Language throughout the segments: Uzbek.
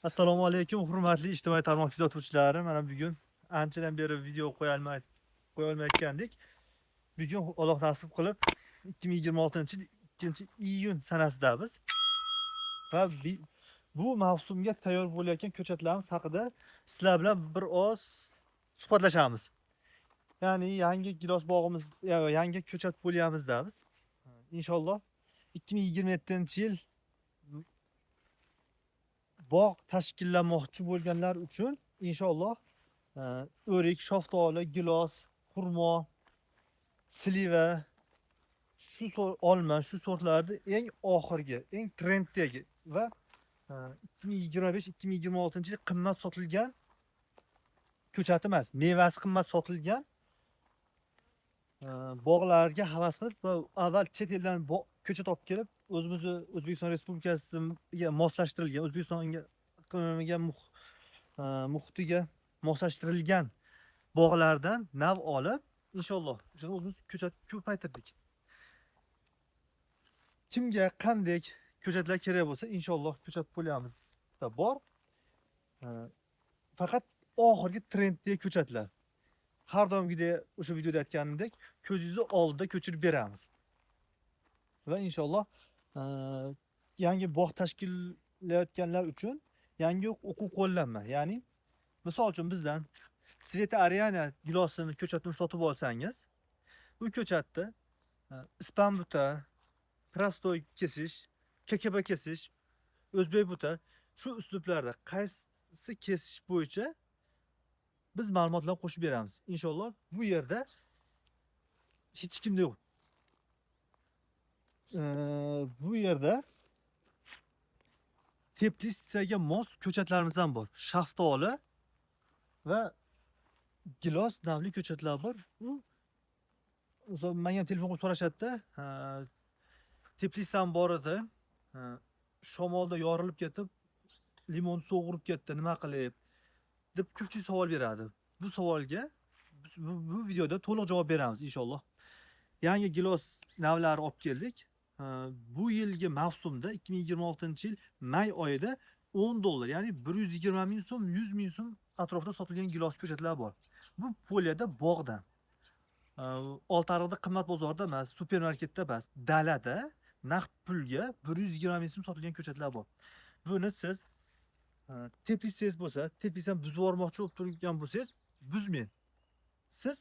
Assalomu alaykum, hurmatli ijtimoiy tarmoq kuzatuvchilari. Mana bugun anchadan beri video qo'ya olmayotgandik. Bugun Alloh nasib qilib 2026-yil 2-iyun sanasidamiz va bu mavsumga tayyor bo'layotgan ko'chatlarimiz haqida sizlar bilan bir oz suhbatlashamiz. Ya'ni yangi gilos bog'imiz, yangi ko'chat bo'lyapmizda biz. Inshaalloh 2027-yil bog' tashkillanmoqchi bo'lganlar uchun inshaalloh o'rik, shaftoli, gilos, xurmo, sliva, olma, shu sortlarni eng oxirgi, eng trenddagi va 2025-2026-yil qimmat sotilgan ko'chat emas, mevasi qimmat sotilgan bog'larga havas qilib va avval chet eldan ko'chat olib kelib o'zimizni O'zbekiston Respublikasiga moslashtirilgan, O'zbekistonga iqlimiga muhitiga moslashtirilgan bog'lardan nav olib, inshaalloh o'shani o'zimiz ko'chat ko'paytirdik. Kimga qanday ko'chatlar kerak bo'lsa, inshaalloh ko'chat polyamizda bor. Faqat oxirgi trenddagi ko'chatlar. Har doimgidek o'sha videoda aytganimdek, ko'zingizni oldida ko'chirib beramiz. Va inshaalloh yangi bog' tashkillayotganlar uchun yangi o'quv qo'llanma, ya'ni misol uchun bizdan Sveta Ariana gilosini ko'chatini sotib olsangiz, bu ko'chatni ispan buta, prostoy kesish, kakaba kesish, o'zbek buta shu uslublarda qaysi kesish bo'yicha biz ma'lumotlar qo'shib beramiz. Inshaalloh bu yerda hech kimda yo'q. Bu yerda teplitsaga mos ko'chatlarimiz ham bor. Shaftoli va gilos navli ko'chatlar bor. U menga ham telefon qilib so'rashadi-da, teplitsa ham bor edi. Shamolda yorilib ketib, limon sovurib ketdi, nima qilib deb ko'pchilik savol beradi. Bu savolga bu videoda to'liq javob beramiz inshaalloh. Yangi gilos navlari olib keldik. Bu yilgi mavsumda 2026-yil may oyida $10, ya'ni 120 ming so'm, 100 ming so'm atrofida sotilgan gilos ko'chatlar bor. Bu poliyada bog'dan. Oltiariqda qimmat bozorda emas, supermarketda emas, dalada naqd pulga 120 ming so'm sotilgan ko'chatlar bor. Buni siz teplitsangiz bo'lsa, teplitsani buzib yubormoqchi bo'lib turgan bo'lsangiz, buzmang. Siz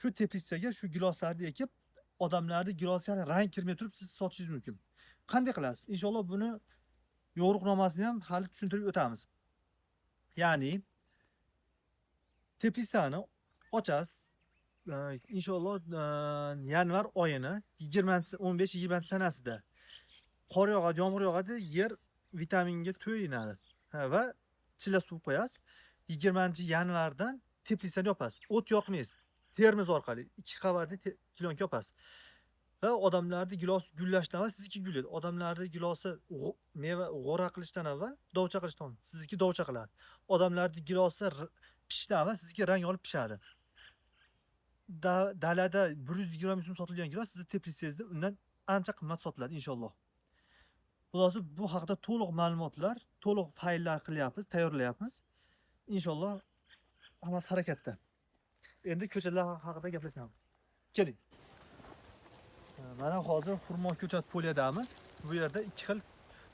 shu teplitsaga shu giloslarni ekib, odamlarning gilosiga rang kirmay turib siz sotishingiz mumkin. Qanday qilasiz? Inshaalloh buni yo'riqnomasini ham hali tushuntirib o'tamiz. Ya'ni teplitsani ochasiz. Inshaalloh yanvar oyini 15-20 sanasida qor yog'adi, yomg'ir yog'adi, yer vitaminga to'yinadi. Va chilla suv qo'yasiz. 20-yanvardan teplitsani yopasiz. O't yoqmaysiz. Termiz orqali 2 qavatli kilonka yopasiz. Va odamlarning gilos gullashdan avval sizniki gullaydi. Odamlarning gilosi meva g'ora qilishdan avval dovcha qilishdan sizniki dovcha qiladi. Odamlarning gilosi pishishdan avval sizniki rang olib pishadi. Dalada 120 ming so'm sotilgan gilos sizni teplitsangizda undan ancha qimmat sotiladi inshaalloh. Xulosa bu haqida to'liq ma'lumotlar, to'liq fayllar qilyapmiz, tayyorlayapmiz. Inshaalloh hammasi harakatda. Endi ko'chatlar haqida gaplashamiz. Keling. Mana hozir xurmo ko'chat poliyadamiz. Bu yerda ikki xil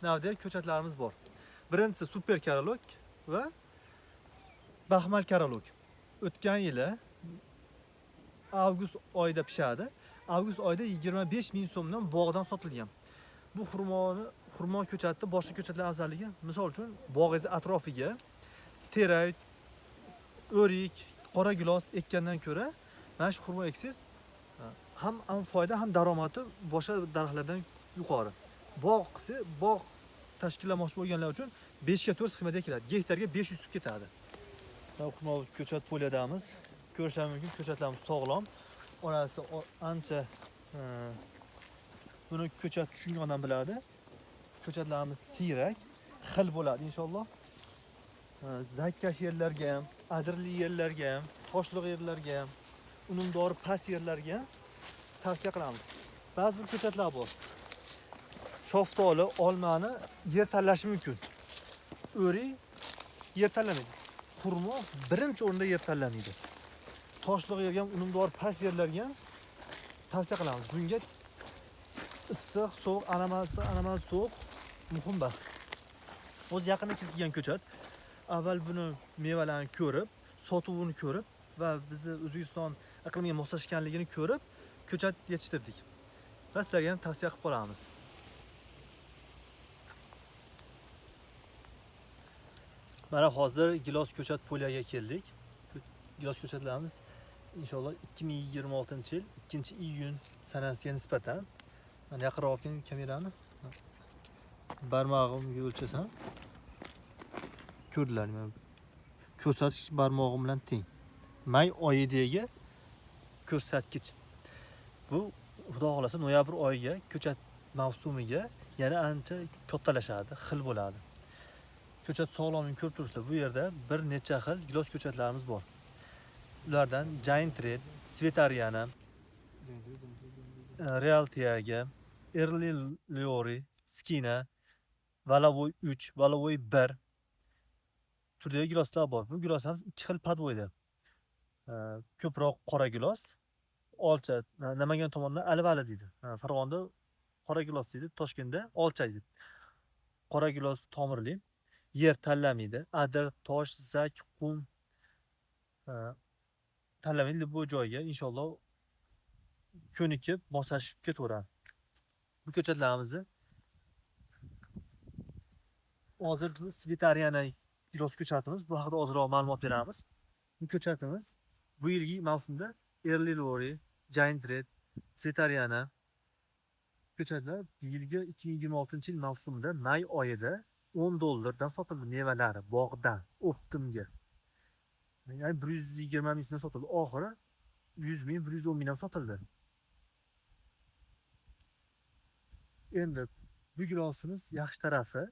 navdagi ko'chatlarimiz bor. Birinchisi super karolok va baxmal karolok. O'tgan yili avgust oyida pishadi. Avgust oyida 25 ming so'mdan bog'dan sotilgan. Bu xurmo ko'chatni boshqa ko'chatlar afzalligi, misol uchun bog'ingiz atrofiga terak, o'rik, qora gilos ekkandan ko'ra, mana shu xurmo eksangiz ham foyda, ham daromadi boshqa daraxtlardan yuqori. Bog' tashkillanmoqchi bo'lganlar uchun 5 ga 4 sxemada keladi. Gektarga 500 tub ketadi. Xurmo ko'chat poliyadamiz. Ko'rishingiz mumkin, ko'chatlarimiz sog'lom. Onasi ancha buni ko'chat tushungan odam biladi. Ko'chatlarimiz siyrak, xil bo'ladi inshaalloh. Zakkash yerlarga ham, adirli yerlarga ham, toshliq yerlarga ham, unumdori past yerlarga ham tavsiya qilamiz. Ba'zi bir ko'chatlar bor. Shaftoli, olmani yer tanlashi mumkin. o'ri yer tanlamaydi. Xurmo birinchi o'rinda yer tanlamaydi. Toshliq yerga ham, unumdor past yerlarga ham tavsiya qilamiz. Bunga issiq, sovuq, anaman sovuq muhim bas. O'z yaqinda kelgan ko'chat. Avval buni mevalarini ko'rib, sotuvini ko'rib va bizni O'zbekiston iqlimiga moslashganligini ko'rib, ko'chat yetishtirdik. Va sizlarga ham tavsiya qilib qolamiz. Mana hozir gilos ko'chat poliyaga keldik. Gilos ko'chatlarimiz inshaalloh 2026-yil 2-iyun sanasiga nisbatan, mana yaqinroq olib keling kamerani. Barmog'imga o'lchasam ko'rdilarmi? Ko'rsatkich barmog'im bilan teng. May oyidagi ko'rsatkich. Bu xudo xolasa noyabr oyiga ko'chat mavsumiga yana ancha kattalashadi, xil bo'ladi. Ko'chat sog'lomligini ko'rib tursa, bu yerda bir necha xil gilos ko'chatlarimiz bor. Ulardan Giant Red, Svetariana, Realtiaga, Early Leori, Skina, Valavoy 3, Valavoy 1 turdagi giloslar bor. Bu giloslarimiz ikki xil podvoyda. Ko'proq qora gilos, olcha, Namangan tomonidan alvali deydi. Farg'onada qora gilos deydi, Toshkentda olcha deydi. Qora gilos tomirli, yer tanlamaydi. Adir, tosh, zak, qum tanlamaydi. Bu joyga inshaalloh ko'nikib, moslashib ketaveradi. Bu ko'chatlarimizni hozir Svetariana gilos ko'chatimiz, bu haqida ozroq ma'lumot beramiz. Bu ko'chatimiz bu yilgi mavsumda Early Leori, Giant Red, Svetariana ko'chatlar yilgi 2026-yil mavsumida may oyida $10 sotildi mevalari bog'dan Optimga. Yani 120 ming so'mdan sotildi. Oxiri 100 ming, 110 ming ham sotildi. Endi bu gilosimiz yaxshi tarafi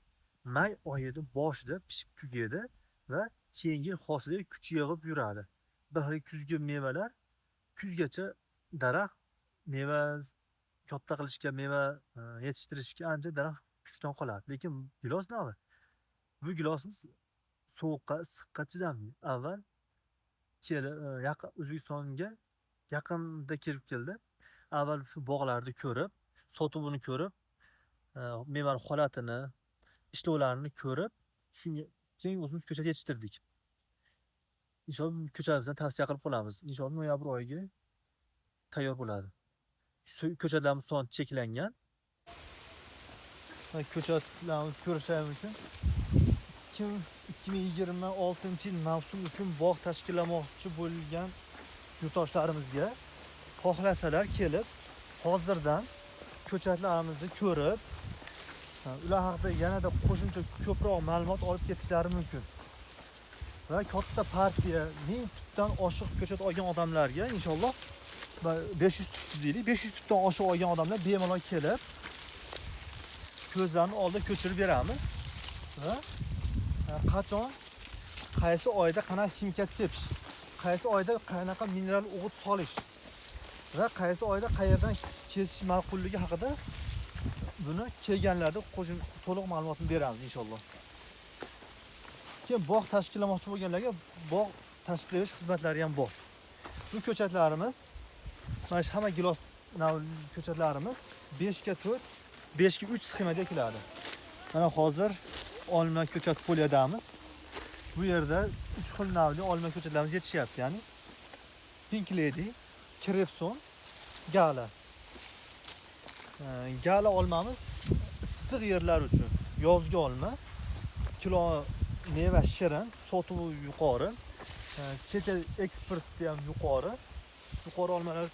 may oyida boshida pishib tugaydi va keyingi hosili kuch yig'ib yuradi. Bir kuzgi mevalar kuzgacha daraxt meva katta qilishga, meva yetishtirishga ancha daraxt kuchdan qoladi. Lekin gilos nima? Bu gilosimiz sovuqqa, issiqqa chidamli. Avval yaqin O'zbekistonga yaqinda kelib keldi. Avval shu bog'larni ko'rib, sotuvini ko'rib, mevani holatini, ishlovlarini ko'rib, shunga keyin o'zimiz ko'chat yetishtirdik. Inshaalloh ko'chatimizni tavsiya qilib qolamiz. Inshaalloh noyabr oyiga tayyor bo'ladi. Ko'chatlarimiz soni cheklangan. Ko'chatlarimiz ko'rishingiz uchun 2026-yil mavsum uchun bog' tashkillamoqchi bo'lgan yurtdoshlarimizga xohlasalar kelib, hozirdan ko'chatlarimizni ko'rib, ular haqida yanada qo'shimcha ko'proq ma'lumot olib ketishlari mumkin. Va katta partiya 1000 tutdan oshiq ko'chat olgan odamlarga inshaalloh 500 tut deylik, 500 tutdan oshiq olgan odamlar bemalol kelib ko'zlarini oldida ko'chirib beramiz. Va qachon, qaysi oyda qanaqa ximkat sepish, qaysi oyda qanaqa mineral o'g'it solish va qaysi oyda qayerdan kesish ma'qulligi haqida buni kelganlarda to'liq ma'lumotni beramiz inshaalloh. Keyin bog' tashkillamoqchi bo'lganlarga bog' tashkillash xizmatlari ham bor. Bu ko'chatlarimiz, mana shu hamma gilos ko'chatlarimiz 5 ga 4, 5 ga 3 sxemada keladi. Mana hozir olma ko'chat poliyadamiz. Bu yerda 3 xil navli olma ko'chatlarimiz yetishyapti, ya'ni Pink Lady, Crepson, Gala. Gala olmamiz issiq yerlar uchun yozgi olma. Kilo meva shirin, sotuvi yuqori, chet el eksporti ham yuqori olmalar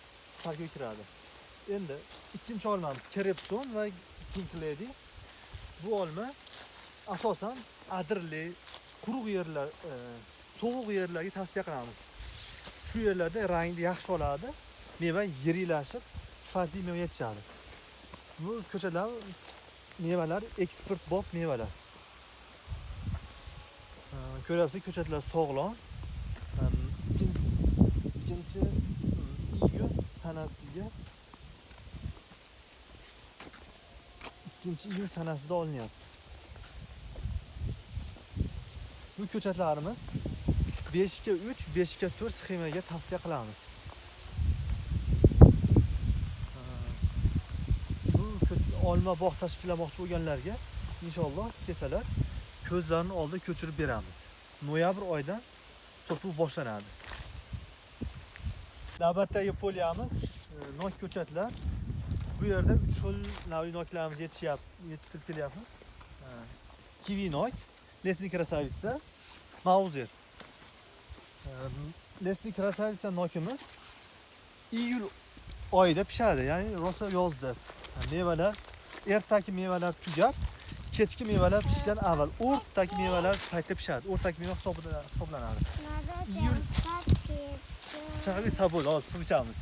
farqga kiradi. Endi ikkinchi olmamiz Crepson va Pink Lady. Bu olma asosan adirli, quruq yerlar, sovuq yerlarga tavsiya qilamiz. Shu yerlarda rangni yaxshi oladi, meva yirilashib, sifatli meva yetishadi. Bu ko'chatlar mevalar eksport bob mevalar. Ko'ryapsiz, ko'chatlar sog'lom. Ikkinchi iyun sanasiga 2-iyun sanasida olinyapti. Bu ko'chatlarimiz 5x3, 5x4 sxemaga tavsiya qilamiz. Bu olma bog' tashkillamoqchi bo'lganlarga inshaalloh kelsalar ko'zlarini oldida ko'chirib beramiz. Noyabr oyidan sotuv boshlanadi. Navbatdagi poliyamiz nok ko'chatlar. Bu yerda 3 xil navli noklarimiz yetishtirib kelyapmiz. Kivi nok, Lesniy krasavitsa, Mauzer. Lesniy krasavitsa nokimiz iyul oyida pishadi, ya'ni rosa yozda. Mevalar, ertaki mevalar tugab, kechki mevalar pishishdan avval o'rtadagi mevalar paytda pishadi. O'rtadagi meva hisoblanadi. Iyul chaqali sabol, hozir suv ichamiz.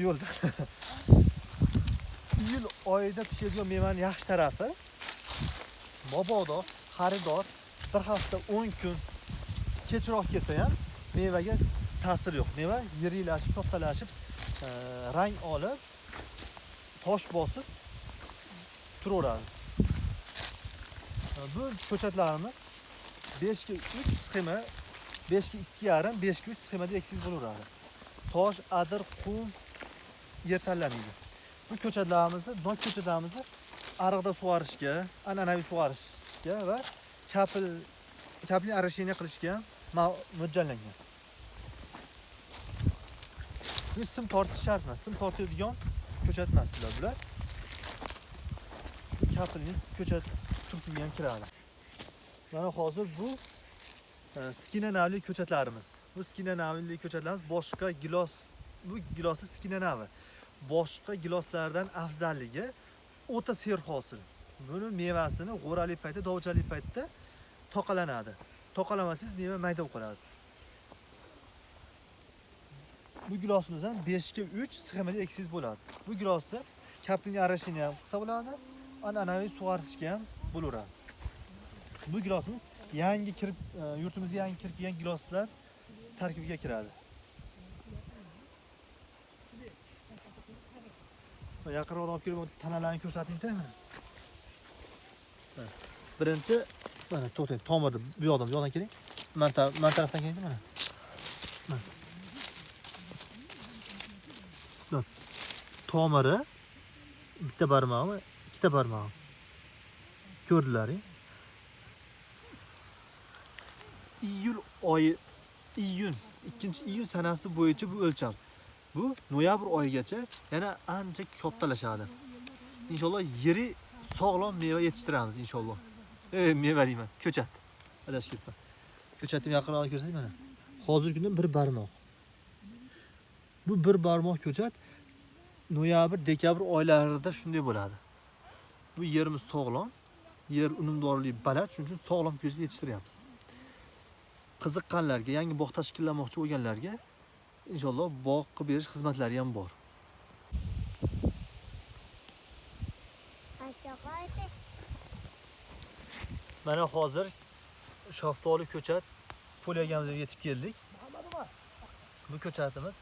Yo'lda. Iyul oyida pishadigan mevaning yaxshi tarafi mabodo xaridor bir hafta 10 kun kechroq kelsa ham mevaga ta'sir yo'q. Meva yirilashib, to'xtalashib, rang olib, tosh bosib turaveradi. Bu ko'chatlarimiz 5x3 sxema, 5x2,5, 5x3 sxemada eksiz bo'laveradi. Tosh, adir, qum yer tanlamaydi. Bu ko'chatlarimizni, nok ko'chatlarimizni ariqda sug'orishga, an'anaviy sug'orishga va kapli arashiniya qilishga mo'ljallangan. Bu sim tortish shart emas. Sim tortadigan ko'chat emas bular. Shu kapilni ko'chat turkumiga ham kiradi. Mana hozir bu skina navli ko'chatlarimiz. Bu skina navli ko'chatlarimiz boshqa gilos, bu gilosli skina navi. Boshqa giloslardan afzalligi o'ta serhosil hosil. Buni mevasini g'o'rali paytda, dovchali paytda toqalanadi. Toqalamasangiz meva mayda bo'lib qoladi. Bu gilosimiz ham 5x3 sxemada eksiz bo'ladi. Bu gilosda kapling arashini ham qilsa bo'ladi, an'anaviy sug'orishga ham bo'laveradi. Bu gilosimiz yangi kirib, yurtimizga yangi kirib kelgan giloslar tarkibiga kiradi. Yaqinroq olib kelib tanalarni ko'rsating-da. Birinchi mana to'xtang, tomirni bu yoqdan keling. Men tarafdan keling mana. Tomiri bitta barmog'i, ikkita barmog'i. Ko'rdilaring? Iyun 2-iyun sanasi bo'yicha bu o'lcham. Bu noyabr oyigacha yana ancha kattalashadi. Inshaalloh yeri sog'lom meva yetishtiramiz inshaalloh. Meva deyman, ko'chat. Adashib ketdim. Ko'chatni yaqinroq ko'rsating mana. Hozirgi kunda bir barmoq. Bu bir barmoq ko'chat noyabr, dekabr oylarida shunday bo'ladi. Bu yerimiz sog'lom, yer unumdorligi baland, shuning uchun sog'lom ko'chat yetishtiryapmiz. Qiziqqanlarga, yangi bog' tashkillamoqchi bo'lganlarga inshaalloh bog' qilib berish xizmatlari ham bor. Mana hozir shaftoli ko'chat poliyagamizga yetib keldik. Bu ko'chatimiz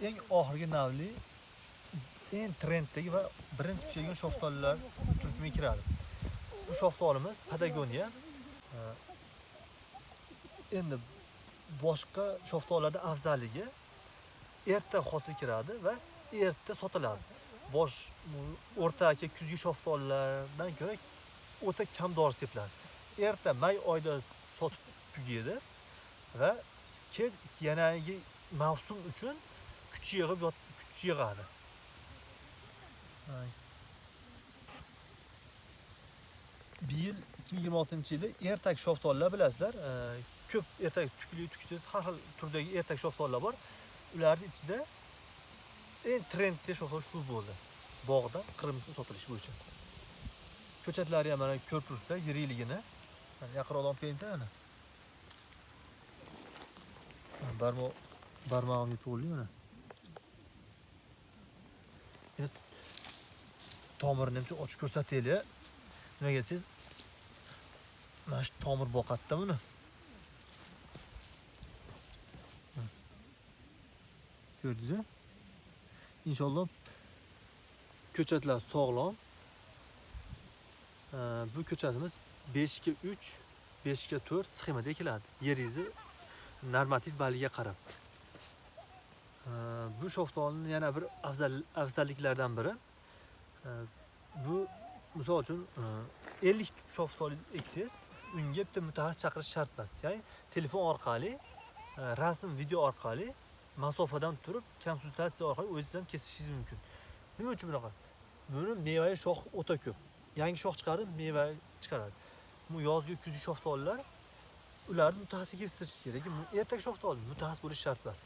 eng oxirgi navli, eng trenddagi va birinchi pishadigan shaftolilar turkumiga kiradi. Bu shaftolimiz Patagonia. Endi boshqa shaftollarda afzalligi erta hosil kiradi va erta sotiladi. O'rtaki kuzgi shaftollardan ko'ra o'ta kam dori sepiladi. Erta may oyida sotib tugaydi va yanagi mavsum uchun kuch yig'adi. Bu yil 2026-yilda ertak shaftollar bilasizlar, ko'p ertak tukli, tuksiz, har xil turdagi ertak shaftollar bor. Ularning ichida eng trendli shaftol shu bo'ldi. Bog'da qirmisi sotilish bo'yicha. Ko'chatlari ham mana ko'rib turibsizlar, yiriligini. Yaqinroq olib keling-da mana. Barmog'imga to'g'ri mana. Tomirini ham ochib ko'rsataylik. Nimaga desangiz, mana shu tomir boqatda buni. Ko'rdingizmi? Inshaalloh ko'chatlar sog'lom. Bu ko'chatimiz 5x3, 5 ga 4 sxemada ekiladi. Yeringizni normativ baliga qarab. Bu shaftolining yana bir afzalliklaridan biri. Bu misol uchun 50 shaftoli eksangiz, unga bitta mutaxassis chaqirish shart emas. Ya'ni telefon orqali, rasm, video orqali masofadan turib konsultatsiya orqali o'zingiz ham kesishingiz mumkin. Nima uchun bunaqa? Buni mevali shox o'ta ko'p. Yangi shox chiqardi, meva chiqaradi. Bu yozgi, kuzgi shaftolilar ularni mutaxassisga kestirish kerak. Ertak shaftoli mutaxassis bo'lish shart emas.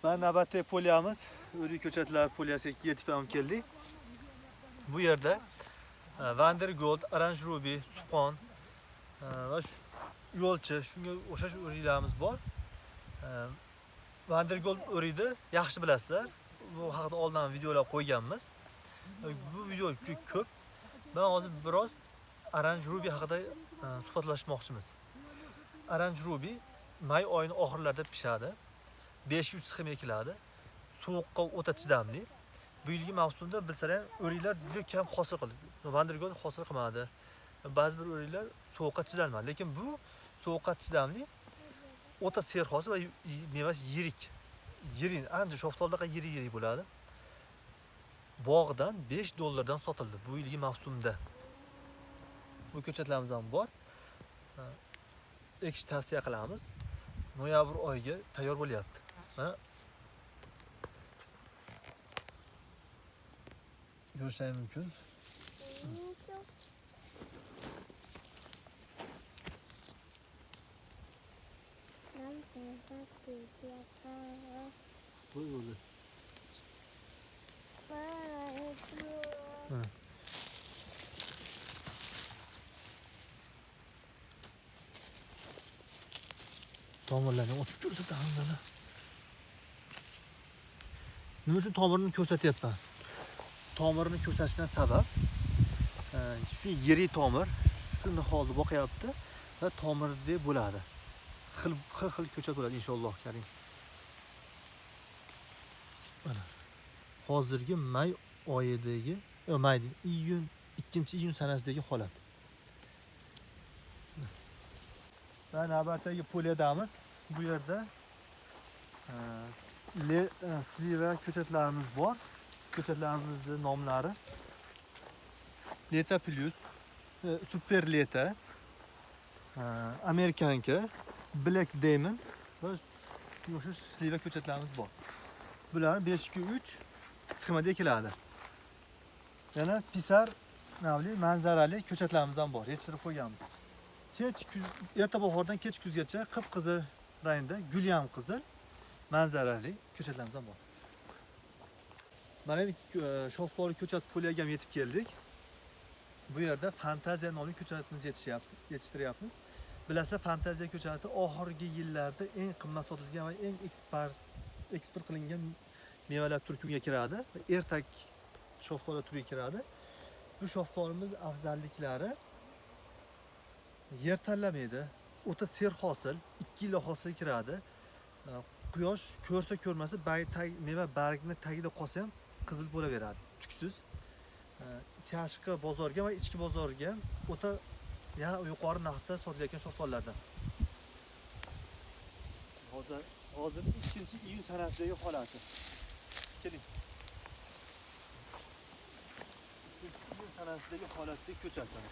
Mana navbatdagi poliyamiz, o'rik ko'chatlar poliyasiga yetib ham keldik. Bu yerda Vandergold, Orange Ruby, Supqon va yo'lchi, shunga o'xshash o'riklarimiz bor. Vandergold o'rikni yaxshi bilasizlar. Bu haqida oldin videolar qo'yganmiz. Bu video juda ko'p. Ben hozir biroz Orange Ruby haqida suhbatlashmoqchimiz. Orange Ruby may oyining oxirlarida pishadi. 5 ga 3 sxema ekiladi. Sovuqqa o'ta chidamli. Bu yilgi mavsumda bilsanglar o'riklar juda kam hosil qildi. Vandergold hosil qilmadi. Ba'zi bir o'riklar sovuqqa chidalmadi, lekin bu sovuqqa chidamli. O'ta serhosil va mevasi yirik. Yirik, ancha shaftolidaqa yirik bo'ladi. Bog'dan $5 sotildi bu yilgi mavsumda. Bu ko'chatlarimiz ham bor. Ekish tavsiya qilamiz. Noyabr oyiga tayyor bo'lyapti. Ko'rishingiz mumkin. Bo'ldi. Tomirlarni ochib ko'rsataman. Nima uchun tomirini ko'rsatyapman? Tomirini ko'rsatishdan sabab shu yirik tomir shuni holda boqyapti va tomirdek bo'ladi. Xil ko'chat bo'ladi inshaalloh karim. Mana hozirgi may oyidagi, iyun 2-iyun sanasidagi holat. Va navbatdagi poliyadamiz. Bu yerda sliva ko'chatlarimiz bor. Ko'chatlarimizning nomlari Leta Plus, Super Leta, Amerikanka, Black Diamond va shu sliva ko'chatlarimiz bor. Bular 5 ga 3 sxemada ekiladi. Yana pisar manzarali ko'chatlarimiz ham bor. Yetishtirib qo'yganmiz. Erta bahordan kech kuzgacha qip-qizil rangda, gulyam qizil manzarali ko'chatlarimiz ham bor. Mana endi shaftoli ko'chat poliyaga yetib keldik. Bu yerda Fantaziya nomli ko'chatimizni yetishtiryapmiz. Bilasizlar, Fantaziya ko'chati oxirgi yillarda eng qimmat sotilgan va eng eksport qilingan mevalar turkumiga kiradi. Ertak shaftoli turiga kiradi. Bu shaftolimiz afzalliklari yer tanlamaydi. O'ta serhosil, 2 yil hosil kiradi. Quyosh ko'rsa ko'rmasa, meva bargini tagida qolsa ham qizil bo'laveradi, tuksiz. Tashqi bozorga va ichki bozorga o'ta yuqori narxda sotilayotgan shaftollardan. Hozir 2-iyun sanasidagi holati. Keling. 2-iyun sanasidagi holatdagi ko'chatlar.